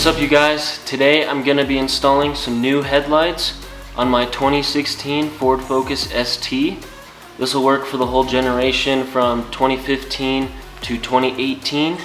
What's up, you guys? Today I'm going to be installing some new headlights on my 2016 Ford Focus ST. This will work for the whole generation from 2015 to 2018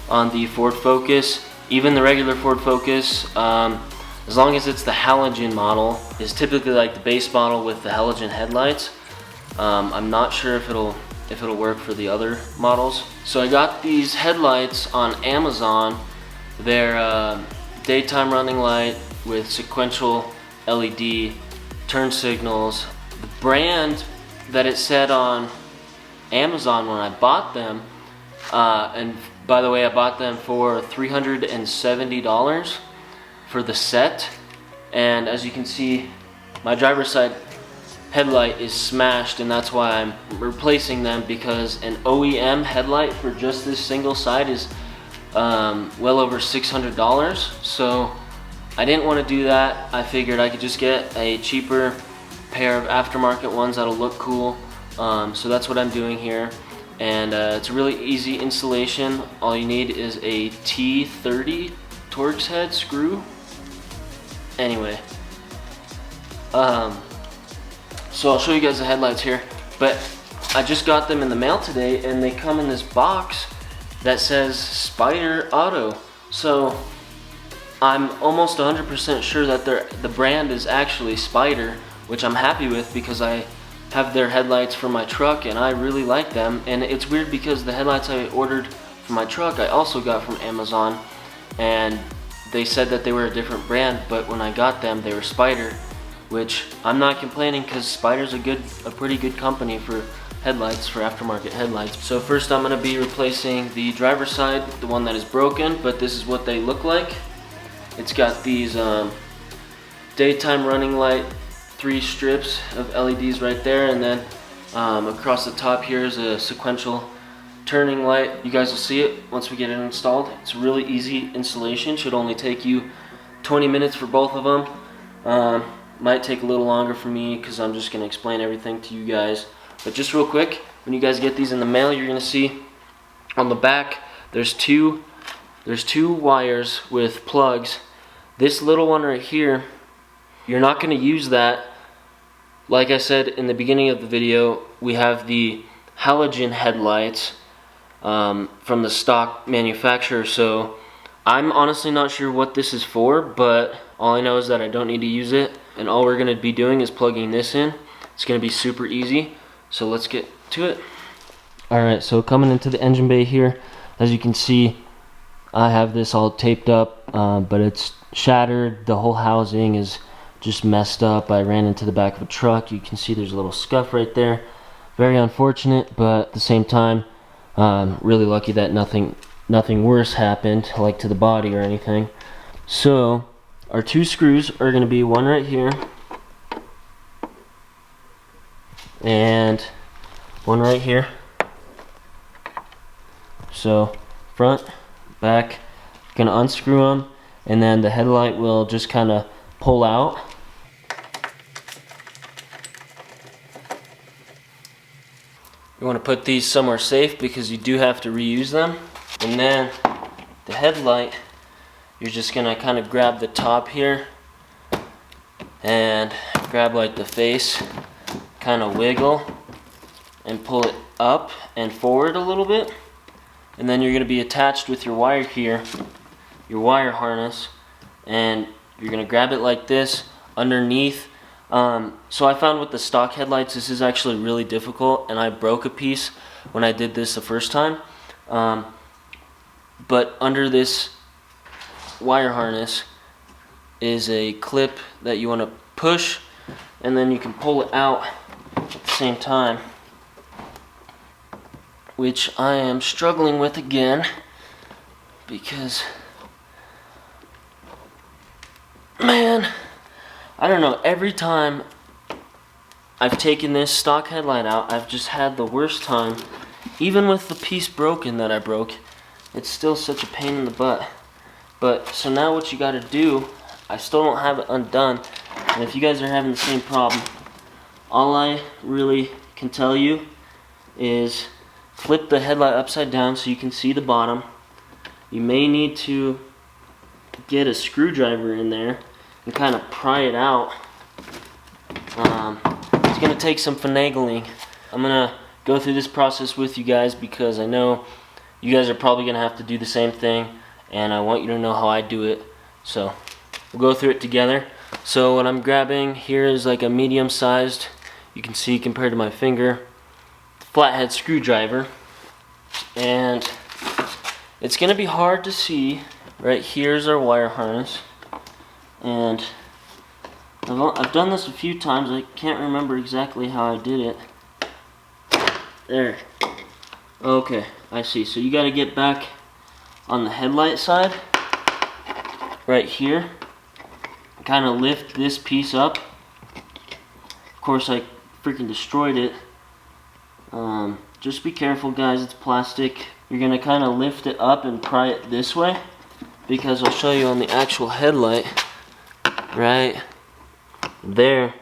on the Ford Focus. Even the regular Ford Focus, as long as it's the halogen model, is typically like the base model with the halogen headlights. I'm not sure if it'll work for the other models. So I got these headlights on Amazon. They're daytime running light with sequential LED turn signals. The brand that it said on Amazon when I bought them, and by the way, I bought them for $370 for the set. And as you can see, my driver's side headlight is smashed, and that's why I'm replacing them, because an OEM headlight for just this single side is well over $600. So I didn't want to do that. I figured I could just get a cheaper pair of aftermarket ones that'll look cool. So that's what I'm doing here, and it's a really easy installation. All you need is a T30 Torx head screw. Anyway, so I'll show you guys the headlights here, but I just got them in the mail today, and they come in this box that says Spider Auto. So I'm almost 100% sure that the brand is actually Spider, which I'm happy with because I have their headlights for my truck and I really like them. And it's weird because the headlights I ordered for my truck I also got from Amazon, and they said that they were a different brand, but when I got them they were Spider, which I'm not complaining because Spider's a pretty good company for headlights, for aftermarket headlights. So first I'm going to be replacing the driver's side, the one that is broken, but this is what they look like. It's got these daytime running light 3 strips of LEDs right there, and then across the top here is a sequential turning light. You guys will see it once we get it installed. It's a really easy installation, should only take you 20 minutes for both of them. Might take a little longer for me because I'm just going to explain everything to you guys. But just real quick, when you guys get these in the mail, you're going to see on the back there's two wires with plugs. This little one right here, you're not going to use that. Like I said in the beginning of the video, we have the halogen headlights from the stock manufacturer, so I'm honestly not sure what this is for, but all I know is that I don't need to use it, and all we're going to be doing is plugging this in. It's going to be super easy, so let's get to it. Alright, so coming into the engine bay here, as you can see, I have this all taped up, but it's shattered. The whole housing is just messed up. I ran into the back of a truck. You can see there's a little scuff right there. Very unfortunate, but at the same time, really lucky that nothing worse happened, like to the body or anything. So our 2 screws are going to be one right here and one right here. So front, back, gonna unscrew them, and then the headlight will just kind of pull out. You want to put these somewhere safe because you do have to reuse them. And then the headlight, you're just gonna kind of grab the top here and grab like the face, kind of wiggle and pull it up and forward a little bit, and then you're going to be attached with your wire here, your wire harness, and you're going to grab it like this underneath. So I found with the stock headlights this is actually really difficult, and I broke a piece when I did this the first time, but under this wire harness is a clip that you want to push, and then you can pull it out at the same time, which I am struggling with again because, man, I don't know, every time I've taken this stock headlight out, I've just had the worst time. Even with the piece broken that I broke, it's still such a pain in the butt. But so now what you got to do, I still don't have it undone, and if you guys are having the same problem, all I really can tell you is flip the headlight upside down so you can see the bottom. You may need to get a screwdriver in there and kind of pry it out. It's going to take some finagling. I'm going to go through this process with you guys because I know you guys are probably going to have to do the same thing, and I want you to know how I do it. So we'll go through it together. So what I'm grabbing here is like a medium-sized, you can see compared to my finger, flathead screwdriver. And it's going to be hard to see. Right here's our wire harness. And I've done this a few times. I can't remember exactly how I did it. There. Okay, I see. So you got to get back on the headlight side. Right here. Kind of lift this piece up. Of course, I freaking destroyed it. Just be careful, guys. It's plastic. You're going to kind of lift it up and pry it this way, because I'll show you on the actual headlight. Right there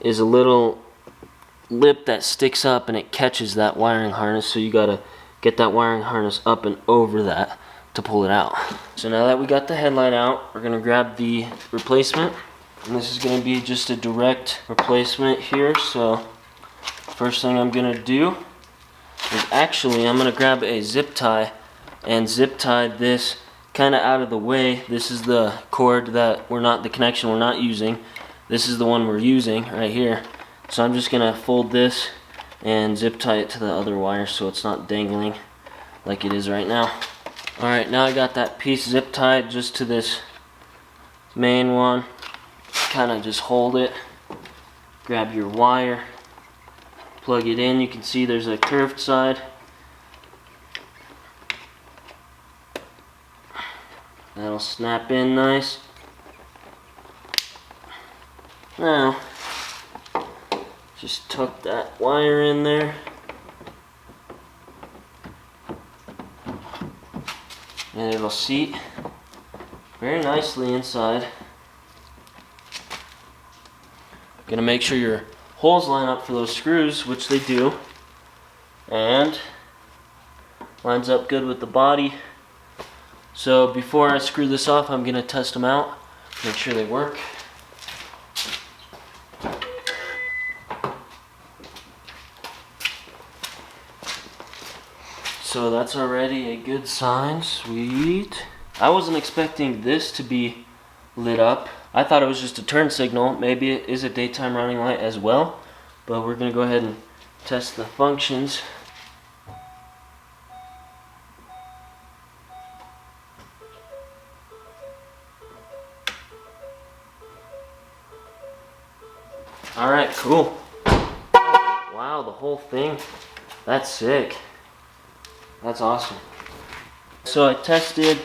is a little lip that sticks up and it catches that wiring harness, so you got to get that wiring harness up and over that to pull it out. So now that we got the headlight out, we're going to grab the replacement, and this is going to be just a direct replacement here. So first thing I'm going to do is actually I'm going to grab a zip tie and zip tie this kind of out of the way. This is the cord that the connection we're not using. This is the one we're using right here. So I'm just going to fold this and zip tie it to the other wire so it's not dangling like it is right now. Alright, now I got that piece zip tied just to this main one. Kind of just hold it. Grab your wire. Plug it in. You can see there's a curved side. That'll snap in nice. Now, just tuck that wire in there. And it'll seat very nicely inside. Gonna make sure your holes line up for those screws, which they do, and lines up good with the body. So before I screw this off, I'm gonna test them out, make sure they work. So that's already a good sign. Sweet. I wasn't expecting this to be lit up. I thought it was just a turn signal. Maybe it is a daytime running light as well, but we're gonna go ahead and test the functions. Alright, cool. Wow, the whole thing. That's sick. That's awesome. So I tested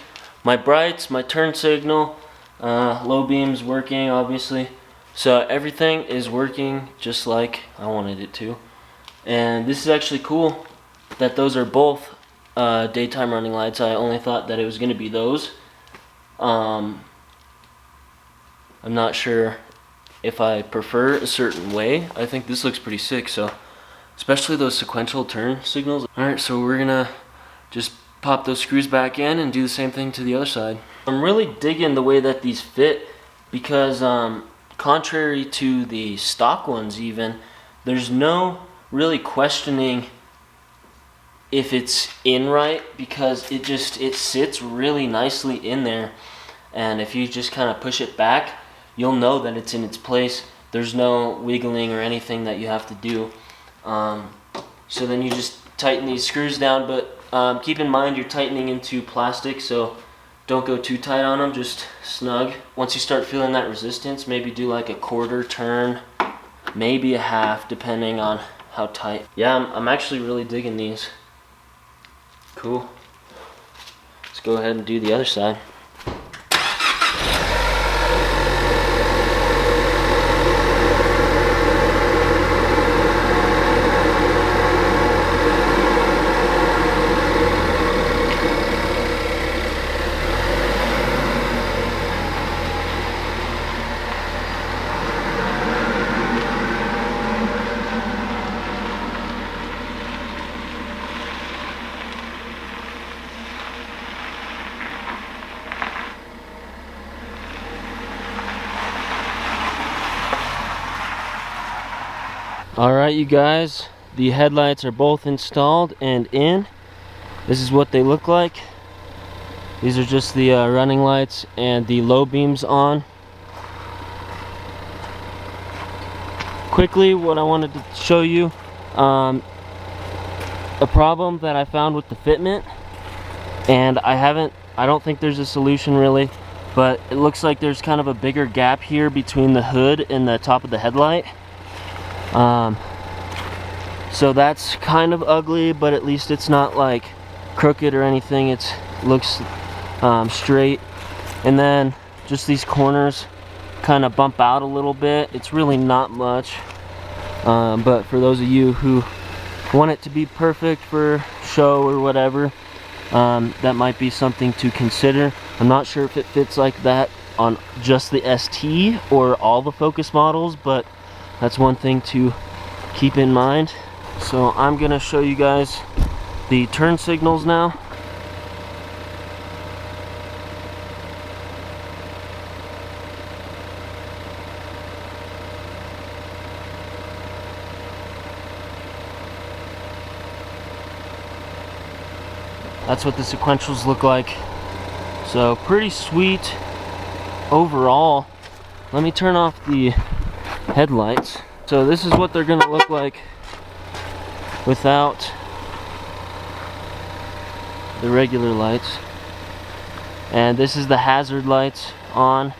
my brights, my turn signal, low beams working obviously. So everything is working just like I wanted it to. And this is actually cool that those are both daytime running lights. I only thought that it was going to be those. I'm not sure if I prefer a certain way. I think this looks pretty sick, so especially those sequential turn signals. Alright, so we're gonna just pop those screws back in and do the same thing to the other side. I'm really digging the way that these fit because contrary to the stock ones even, there's no really questioning if it's in right, because it sits really nicely in there, and if you just kind of push it back, you'll know that it's in its place. There's no wiggling or anything that you have to do. So then you just tighten these screws down, but keep in mind you're tightening into plastic, so don't go too tight on them, just snug. Once you start feeling that resistance, maybe do like a quarter turn, maybe a half, depending on how tight. Yeah, I'm actually really digging these. Cool. Let's go ahead and do the other side. Alright, you guys, the headlights are both installed and in. This is what they look like. These are just the running lights and the low beams on. Quickly, what I wanted to show you, a problem that I found with the fitment, and I don't think there's a solution really, but it looks like there's kind of a bigger gap here between the hood and the top of the headlight. So that's kind of ugly, but at least it's not like crooked or anything. It looks straight. And then just these corners kind of bump out a little bit. It's really not much, but for those of you who want it to be perfect for show or whatever, that might be something to consider. I'm not sure if it fits like that on just the ST or all the Focus models, but that's one thing to keep in mind. So I'm gonna show you guys the turn signals now. That's what the sequentials look like. So pretty sweet overall. Let me turn off the headlights. So this is what they're gonna look like without the regular lights. And this is the hazard lights on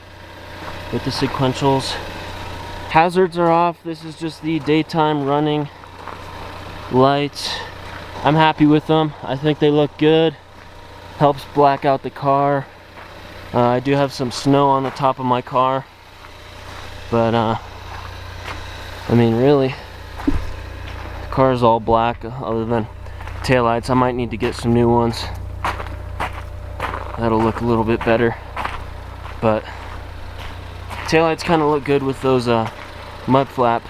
with the sequentials. Hazards are off. This is just the daytime running lights. I'm happy with them. I think they look good. Helps black out the car. I do have some snow on the top of my car, but I mean, really, the car is all black other than taillights. I might need to get some new ones. That'll look a little bit better, but taillights kind of look good with those mud flaps.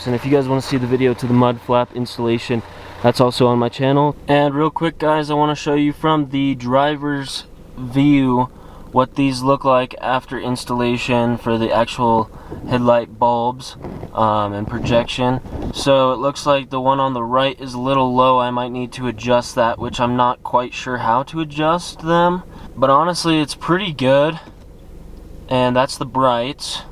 And if you guys want to see the video to the mud flap installation, that's also on my channel. And real quick, guys, I want to show you from the driver's view what these look like after installation for the actual headlight bulbs and projection. So it looks like the one on the right is a little low. I might need to adjust that, which I'm not quite sure how to adjust them, but honestly it's pretty good. And that's the brights.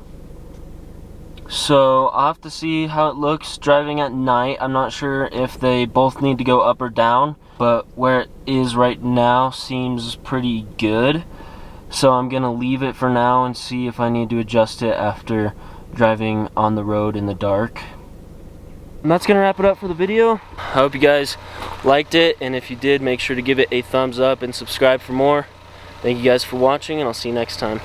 So I'll have to see how it looks driving at night. I'm not sure if they both need to go up or down, but where it is right now seems pretty good. So I'm gonna leave it for now and see if I need to adjust it after driving on the road in the dark. And that's gonna wrap it up for the video. I hope you guys liked it, and if you did, make sure to give it a thumbs up and subscribe for more. Thank you guys for watching, and I'll see you next time.